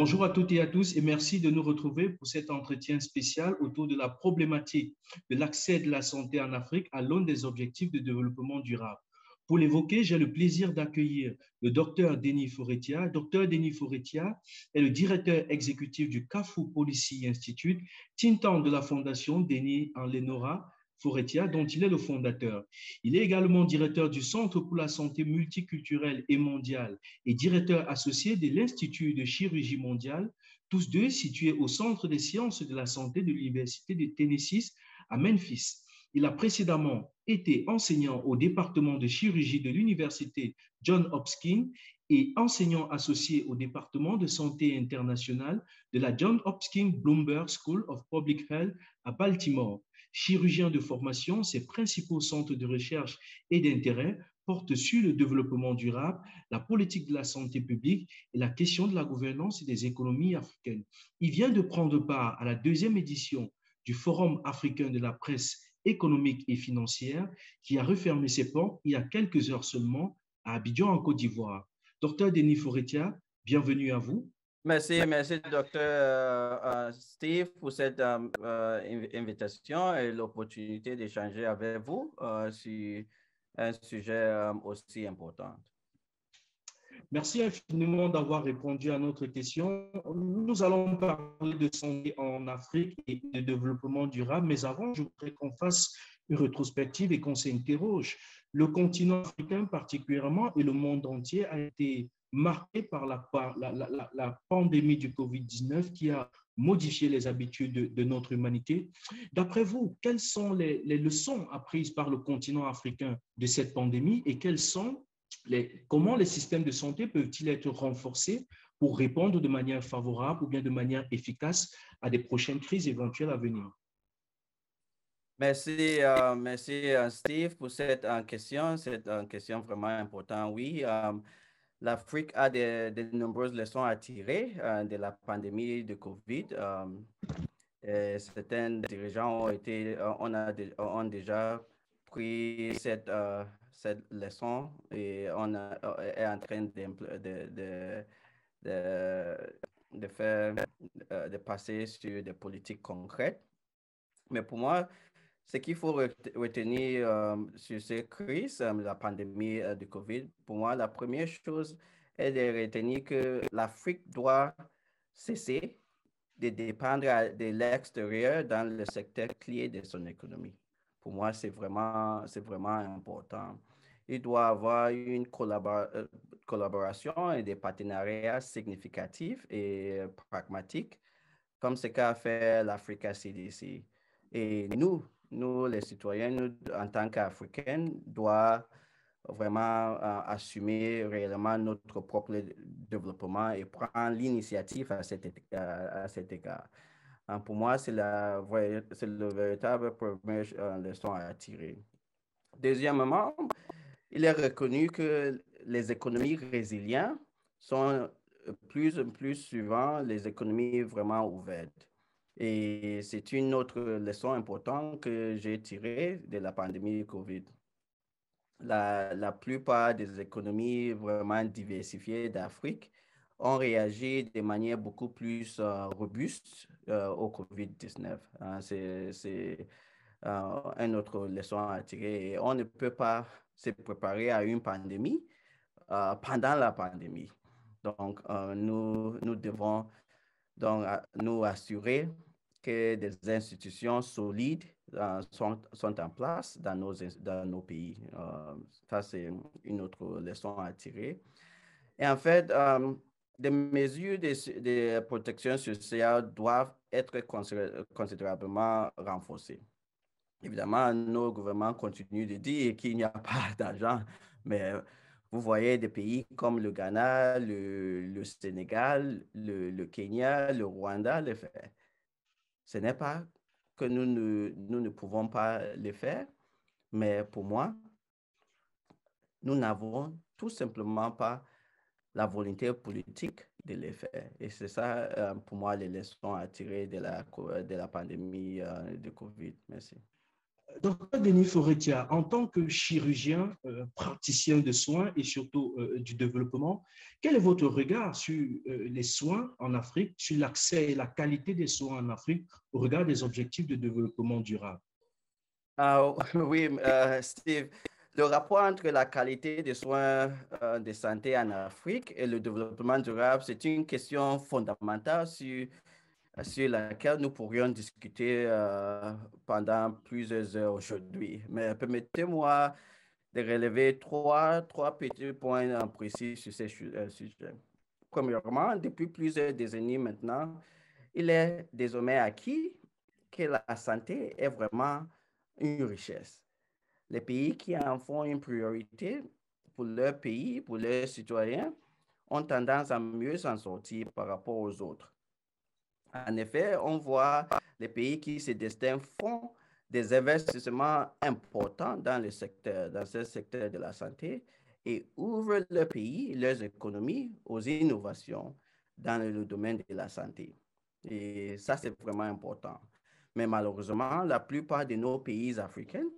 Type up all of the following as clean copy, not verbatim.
Bonjour à toutes et à tous et merci de nous retrouver pour cet entretien spécial autour de la problématique de l'accès de la santé en Afrique à l'aune des objectifs de développement durable. Pour l'évoquer, j'ai le plaisir d'accueillir le docteur Denis Foretia. Docteur Denis Foretia est le directeur exécutif du CAFU Policy Institute, think tank de la Fondation Denis Lenora Foretia, dont il est le fondateur. Il est également directeur du Centre pour la santé multiculturelle et mondiale et directeur associé de l'Institut de chirurgie mondiale, tous deux situés au Centre des sciences de la santé de l'Université de Tennessee à Memphis. Il a précédemment été enseignant au département de chirurgie de l'Université Johns Hopkins et enseignant associé au département de santé internationale de la Johns Hopkins Bloomberg School of Public Health à Baltimore. Chirurgien de formation, ses principaux centres de recherche et d'intérêt portent sur le développement durable, la politique de la santé publique et la question de la gouvernance et des économies africaines. Il vient de prendre part à la deuxième édition du Forum africain de la presse économique et financière qui a refermé ses portes il y a quelques heures seulement à Abidjan en Côte d'Ivoire. Docteur Denis Foretia, bienvenue à vous. Merci, docteur Steve, pour cette invitation et l'opportunité d'échanger avec vous sur un sujet aussi important. Merci infiniment d'avoir répondu à notre question. Nous allons parler de santé en Afrique et de développement durable, mais avant, je voudrais qu'on fasse une rétrospective et qu'on s'interroge. Le continent africain particulièrement et le monde entier a été marqué par la pandémie du COVID-19 qui a modifié les habitudes de notre humanité. D'après vous, quelles sont les leçons apprises par le continent africain de cette pandémie et comment les systèmes de santé peuvent-ils être renforcés pour répondre de manière favorable ou bien de manière efficace à des prochaines crises éventuelles à venir? Merci, Steve, pour cette question. C'est une question vraiment importante. Oui, l'Afrique a de nombreuses leçons à tirer de la pandémie de COVID. Certains dirigeants ont déjà pris cette leçon et est en train de passer sur des politiques concrètes. Mais pour moi, ce qu'il faut retenir sur ces crises, la pandémie de COVID, pour moi, la première chose est de retenir que l'Afrique doit cesser de dépendre de l'extérieur dans le secteur clé de son économie. Pour moi, c'est vraiment important. Il doit avoir une collaboration et des partenariats significatifs et pragmatiques, comme ce qu'a fait l'Africa CDC. Et nous, les citoyens, nous, en tant qu'Africains, doivent vraiment assumer réellement notre propre développement et prendre l'initiative à cet égard. Pour moi, c'est le véritable première leçon à tirer. Deuxièmement, il est reconnu que les économies résilientes sont plus en plus souvent les économies vraiment ouvertes. Et c'est une autre leçon importante que j'ai tirée de la pandémie COVID. La plupart des économies vraiment diversifiées d'Afrique ont réagi de manière beaucoup plus robuste au COVID-19. C'est une autre leçon à tirer. Et on ne peut pas se préparer à une pandémie pendant la pandémie. Donc, nous devons donc nous assurer que des institutions solides sont en place dans nos pays. Ça, c'est une autre leçon à tirer. Et en fait, des mesures de protection sociale doivent être considérablement renforcées. Évidemment, nos gouvernements continuent de dire qu'il n'y a pas d'argent, mais vous voyez des pays comme le Ghana, le Sénégal, le Kenya, le Rwanda le faire. Ce n'est pas que nous ne pouvons pas le faire, mais pour moi, nous n'avons tout simplement pas la volonté politique de le faire. Et c'est ça, pour moi, les leçons à tirer de la pandémie de COVID. Merci. Docteur Denis Foretia, en tant que chirurgien, praticien de soins et surtout du développement, quel est votre regard sur les soins en Afrique, sur l'accès et la qualité des soins en Afrique au regard des objectifs de développement durable? Ah, oui, Steve, le rapport entre la qualité des soins de santé en Afrique et le développement durable, c'est une question fondamentale sur laquelle nous pourrions discuter pendant plusieurs heures aujourd'hui. Mais permettez-moi de relever trois petits points précis sur ces sujets. Premièrement, depuis plusieurs décennies maintenant, il est désormais acquis que la santé est vraiment une richesse. Les pays qui en font une priorité pour leur pays, pour leurs citoyens, ont tendance à mieux s'en sortir par rapport aux autres. En effet, on voit les pays qui se distinguent font des investissements importants dans dans ce secteur de la santé et ouvrent leur pays, leurs économies aux innovations dans le domaine de la santé. Et ça, c'est vraiment important. Mais malheureusement, la plupart de nos pays africains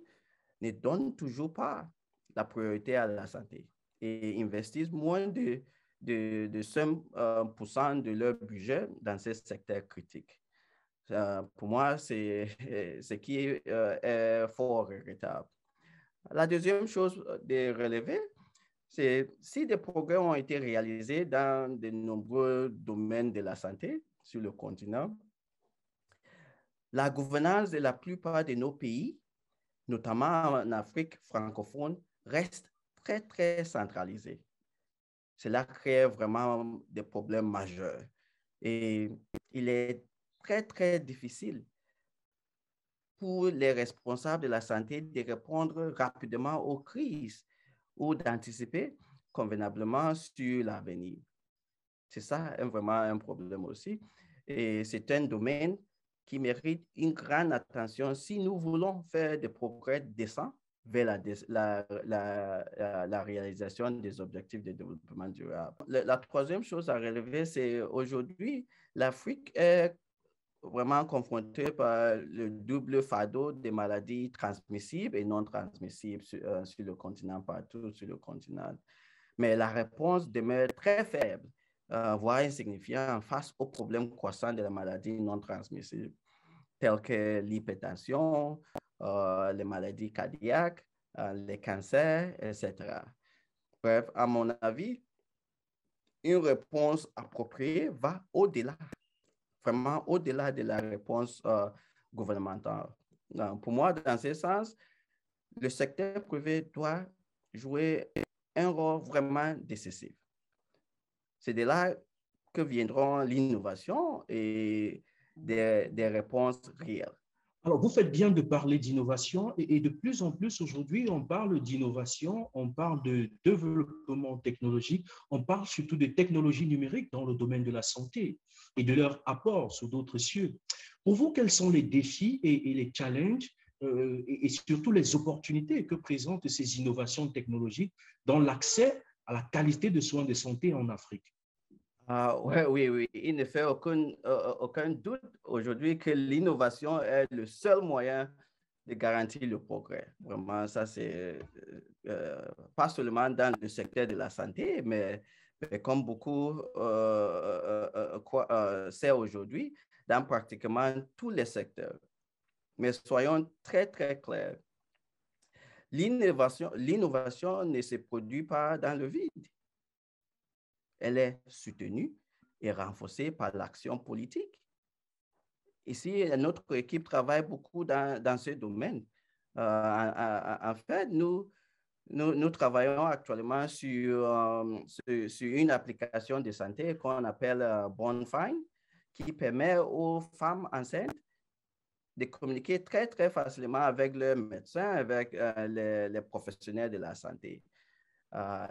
ne donnent toujours pas la priorité à la santé et investissent moins de 5% de leur budget dans ces secteurs critiques. Pour moi, c'est ce qui est fort regrettable. La deuxième chose de relever, c'est si des progrès ont été réalisés dans de nombreux domaines de la santé sur le continent, la gouvernance de la plupart de nos pays, notamment en Afrique francophone, reste très, très centralisée. Cela crée vraiment des problèmes majeurs. Et il est très, très difficile pour les responsables de la santé de répondre rapidement aux crises ou d'anticiper convenablement sur l'avenir. C'est ça vraiment un problème aussi. Et c'est un domaine qui mérite une grande attention si nous voulons faire des progrès décents vers la réalisation des objectifs de développement durable. La troisième chose à relever, c'est aujourd'hui, l'Afrique est vraiment confrontée par le double fardeau des maladies transmissibles et non transmissibles sur le continent, partout sur le continent. Mais la réponse demeure très faible, voire insignifiante face aux problèmes croissants de la maladie non transmissible, telles que l'hypertension, les maladies cardiaques, les cancers, etc. Bref, à mon avis, une réponse appropriée va au-delà, vraiment au-delà de la réponse gouvernementale. Pour moi, dans ce sens, le secteur privé doit jouer un rôle vraiment décisif. C'est de là que viendront l'innovation et des réponses réelles. Alors, vous faites bien de parler d'innovation et de plus en plus aujourd'hui, on parle d'innovation, on parle de développement technologique, on parle surtout de technologies numériques dans le domaine de la santé et de leur apport sur d'autres cieux. Pour vous, quels sont les défis et les challenges et surtout les opportunités que présentent ces innovations technologiques dans l'accès à la qualité de soins de santé en Afrique? Oui. Il ne fait aucun doute aujourd'hui que l'innovation est le seul moyen de garantir le progrès. Vraiment, ça, c'est pas seulement dans le secteur de la santé, mais comme beaucoup savent aujourd'hui, dans pratiquement tous les secteurs. Mais soyons très, très clairs. L'innovation ne se produit pas dans le vide. Elle est soutenue et renforcée par l'action politique. Ici, notre équipe travaille beaucoup dans ce domaine. En fait, nous travaillons actuellement sur une application de santé qu'on appelle Bonfine, qui permet aux femmes enceintes de communiquer très, très facilement avec leurs médecins, avec les professionnels de la santé.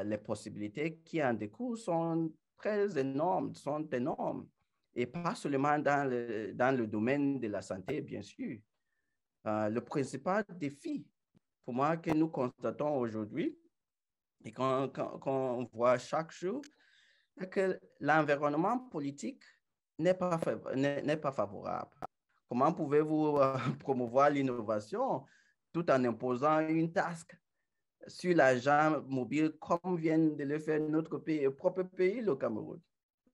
Les possibilités qui en découlent sont très énormes, sont énormes. Et pas seulement dans le domaine de la santé, bien sûr. Le principal défi, pour moi, que nous constatons aujourd'hui et qu'on voit chaque jour, c'est que l'environnement politique n'est pas favorable. Comment pouvez-vous promouvoir l'innovation tout en imposant une taxe sur l'agent mobile comme vient de le faire notre pays, propre pays, le Cameroun.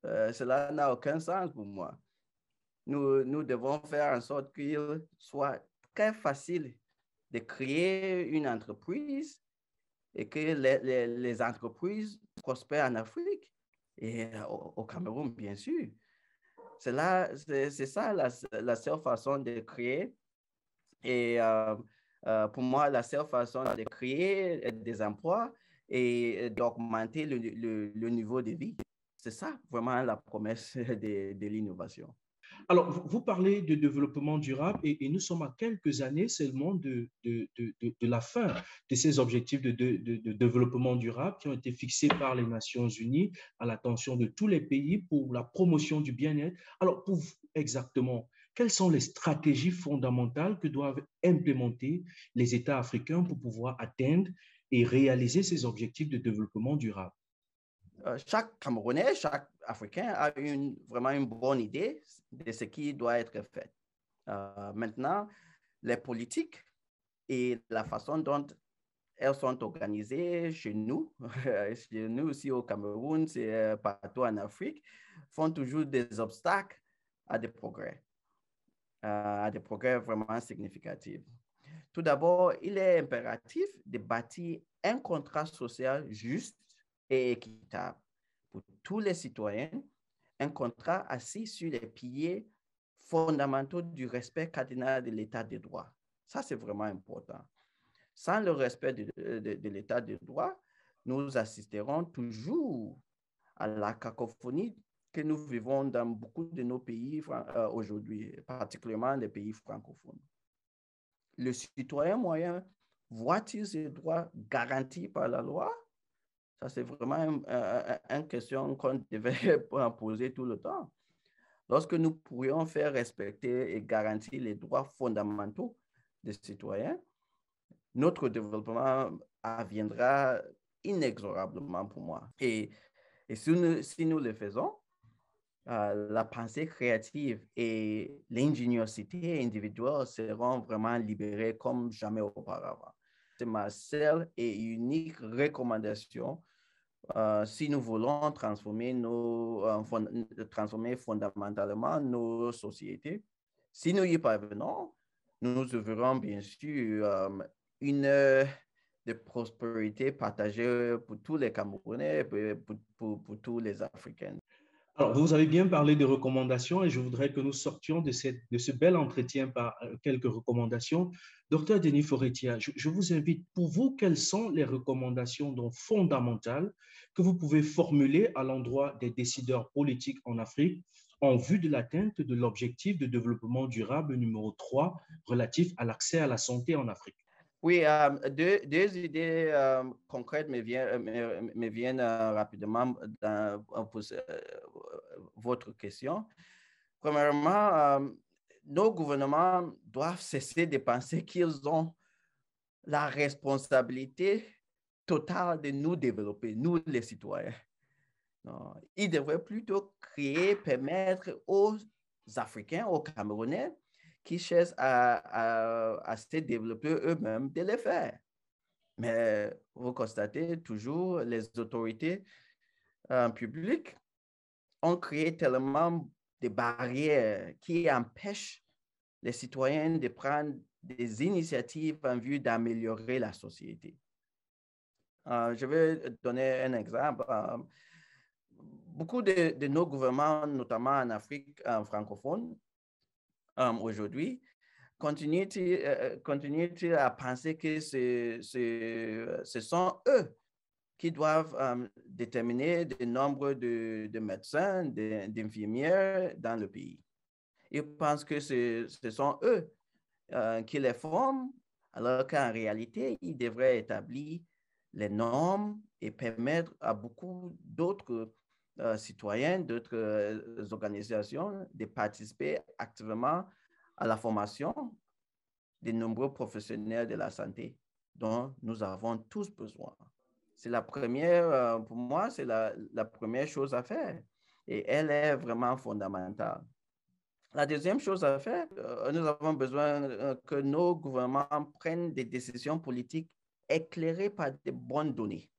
Cela n'a aucun sens pour moi. Nous devons faire en sorte qu'il soit très facile de créer une entreprise et que les entreprises prospèrent en Afrique et au Cameroun, bien sûr. C'est ça la seule façon de créer. Et pour moi, la seule façon de créer des emplois et d'augmenter le niveau de vie. C'est ça vraiment la promesse de l'innovation. Alors, vous parlez de développement durable et nous sommes à quelques années seulement de la fin de ces objectifs de développement durable qui ont été fixés par les Nations Unies à l'attention de tous les pays pour la promotion du bien-être. Alors, pour vous, exactement, quelles sont les stratégies fondamentales que doivent implémenter les États africains pour pouvoir atteindre et réaliser ces objectifs de développement durable? Chaque Camerounais, chaque Africain a vraiment une bonne idée de ce qui doit être fait. Maintenant, les politiques et la façon dont elles sont organisées chez nous aussi au Cameroun, c'est partout en Afrique, font toujours des obstacles à des progrès vraiment significatifs. Tout d'abord, il est impératif de bâtir un contrat social juste et équitable pour tous les citoyens, un contrat assis sur les piliers fondamentaux du respect cardinal de l'état de droit. Ça, c'est vraiment important. Sans le respect de l'état de droit, nous assisterons toujours à la cacophonie que nous vivons dans beaucoup de nos pays aujourd'hui, particulièrement les pays francophones. Le citoyen moyen voit-il ses droits garantis par la loi? Ça, c'est vraiment une question qu'on devait poser tout le temps. Lorsque nous pourrions faire respecter et garantir les droits fondamentaux des citoyens, notre développement adviendra inexorablement pour moi. Et si nous le faisons, la pensée créative et l'ingéniosité individuelle seront vraiment libérées comme jamais auparavant. C'est ma seule et unique recommandation si nous voulons transformer fondamentalement nos sociétés. Si nous y parvenons, nous œuvrons bien sûr une de prospérité partagée pour tous les Camerounais et pour tous les Africains. Alors, vous avez bien parlé de recommandations et je voudrais que nous sortions de ce bel entretien par quelques recommandations. Docteur Denis Foretia, je vous invite, pour vous, quelles sont les recommandations donc fondamentales que vous pouvez formuler à l'endroit des décideurs politiques en Afrique en vue de l'atteinte de l'objectif de développement durable numéro 3 relatif à l'accès à la santé en Afrique? Oui, deux idées concrètes me viennent rapidement pour votre question. Premièrement, nos gouvernements doivent cesser de penser qu'ils ont la responsabilité totale de nous développer, nous les citoyens. Non, ils devraient plutôt permettre aux Africains, aux Camerounais, qui cherchent à se développer eux-mêmes, de le faire. Mais vous constatez toujours, les autorités publiques ont créé tellement de barrières qui empêchent les citoyens de prendre des initiatives en vue d'améliorer la société. Je vais donner un exemple. Beaucoup de nos gouvernements, notamment en Afrique francophone, aujourd'hui, continuent à penser que ce sont eux qui doivent déterminer le nombre de médecins, d'infirmières dans le pays. Ils pensent que ce sont eux qui les forment, alors qu'en réalité, ils devraient établir les normes et permettre à beaucoup d'autres citoyens, d'autres organisations de participer activement à la formation des nombreux professionnels de la santé dont nous avons tous besoin. C'est la première, pour moi, c'est la première chose à faire et elle est vraiment fondamentale. La deuxième chose à faire, nous avons besoin que nos gouvernements prennent des décisions politiques éclairées par de bonnes données.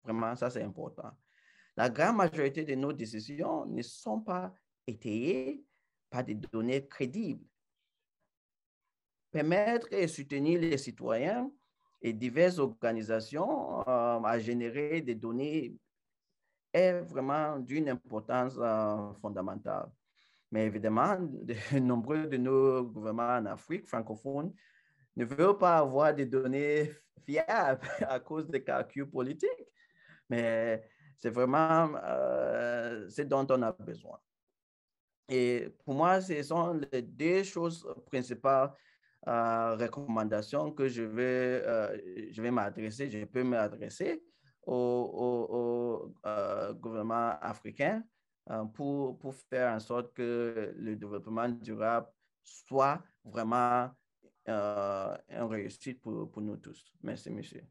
Vraiment, ça c'est important. La grande majorité de nos décisions ne sont pas étayées par des données crédibles. Permettre et soutenir les citoyens et diverses organisations à générer des données est vraiment d'une importance fondamentale. Mais évidemment, de nombreux de nos gouvernements en Afrique francophone ne veulent pas avoir des données fiables à cause des calculs politiques. Mais c'est vraiment ce dont on a besoin. Et pour moi, ce sont les deux choses principales recommandations que je vais m'adresser, je peux m'adresser au gouvernement africain pour faire en sorte que le développement durable soit vraiment une réussite pour nous tous. Merci, monsieur.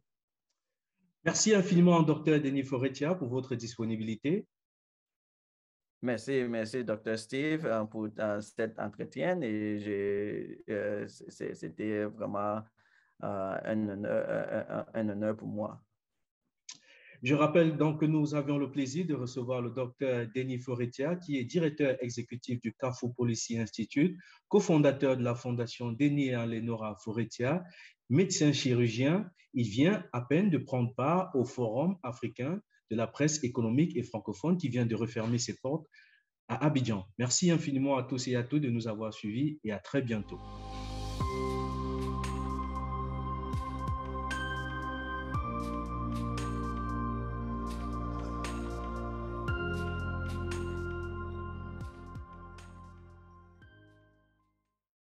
Merci infiniment, Dr. Denis Foretia, pour votre disponibilité. Merci, Dr. Steve, pour cet entretien et c'était vraiment un honneur pour moi. Je rappelle donc que nous avions le plaisir de recevoir le Dr. Denis Foretia, qui est directeur exécutif du Carrefour Policy Institute, cofondateur de la fondation Denis et Lenora Foretia, médecin chirurgien. Il vient à peine de prendre part au Forum africain de la presse économique et francophone qui vient de refermer ses portes à Abidjan. Merci infiniment à tous et à toutes de nous avoir suivis et à très bientôt.